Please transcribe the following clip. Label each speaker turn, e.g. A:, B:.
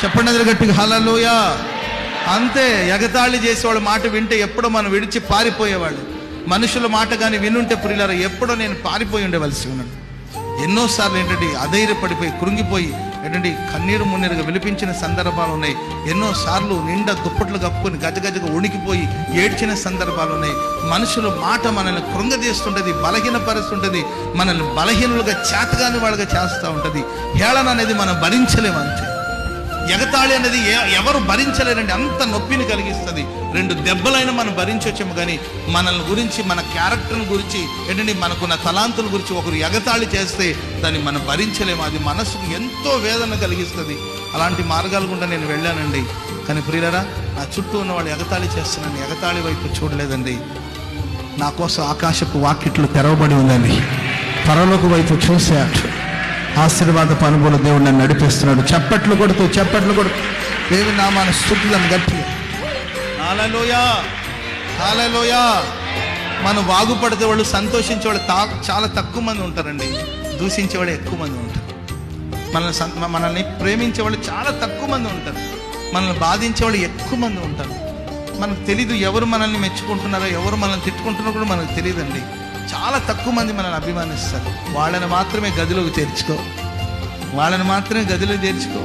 A: చెప్పండి అది గట్టిగా, హల్లెలూయా. అంతే, ఎగతాళి చేసేవాళ్ళ మాట వింటే ఎప్పుడో మనం విడిచి పారిపోయేవాళ్ళు. మనుషుల మాట కానీ వినుంటే ప్రియులారా ఎప్పుడో నేను పారిపోయి ఉండవలసి ఉన్నాను. ఎన్నోసార్లు ఏంటంటే అధైర్యపడిపోయి కృంగిపోయి ఏంటంటే కన్నీరు మున్నీరుగా విలిపించిన సందర్భాలు ఉన్నాయి. ఎన్నోసార్లు నిండా దుప్పట్లు కప్పుకొని గజగజగా ఉణికిపోయి ఏడ్చిన సందర్భాలు ఉన్నాయి. మనుషుల మాట మనల్ని కృంగదీస్తుంటుంది, బలహీనపరుస్తుంటుంది, మనల్ని బలహీనులుగా చేతగాని వాళ్ళగా చేస్తూ ఉంటుంది. హేళన అనేది మనం భరించలేము. అంతే, ఎగతాళి అనేది ఎవరు భరించలేరండి, అంత నొప్పిని కలిగిస్తుంది. 2 దెబ్బలైనా మనం భరించవచ్చేమో, కానీ మనల్ని గురించి, మన క్యారెక్టర్ని గురించి ఏంటంటే మనకున్న తలాంతుల గురించి ఒకరు ఎగతాళి చేస్తే దాన్ని మనం భరించలేము. అది మనసుకు ఎంతో వేదన కలిగిస్తుంది. అలాంటి మార్గాల గుండా నేను వెళ్ళానండి. కానీ ప్రియులరా, నా చుట్టూ ఉన్న వాళ్ళు ఎగతాళి చేస్తున్నాను, ఎగతాళి వైపు చూడలేదండి. నా కోసం ఆకాశపు వాకిట్లు తెరవబడి ఉందండి. పరలోక వైపు చూశాడు. ఆశీర్వాద అనుభవం దేవుడు నన్ను నడిపిస్తున్నాడు. చప్పట్లు కొడుతూ దేవుని నామాన్ని స్తుతులను గట్టిగా, హల్లెలూయా, హల్లెలూయా. మనం బాగుపడితే వాళ్ళు సంతోషించేవాళ్ళు చాలా తక్కువ మంది ఉంటారండి. దూషించేవాళ్ళు ఎక్కువ మంది ఉంటారు. మనల్ని ప్రేమించేవాళ్ళు చాలా తక్కువ మంది ఉంటారు. మనల్ని బాధించేవాళ్ళు ఎక్కువ మంది ఉంటారు. మనకు తెలీదు ఎవరు మనల్ని మెచ్చుకుంటున్నారో, ఎవరు మనల్ని తిట్టుకుంటున్నారో కూడా మనకు తెలియదండి. చాలా తక్కువ మంది మనల్ని అభిమానిస్తారు. వాళ్ళని మాత్రమే గదిలోకి చేర్చుకో, వాళ్ళని మాత్రమే గదిలోకి చేర్చుకో.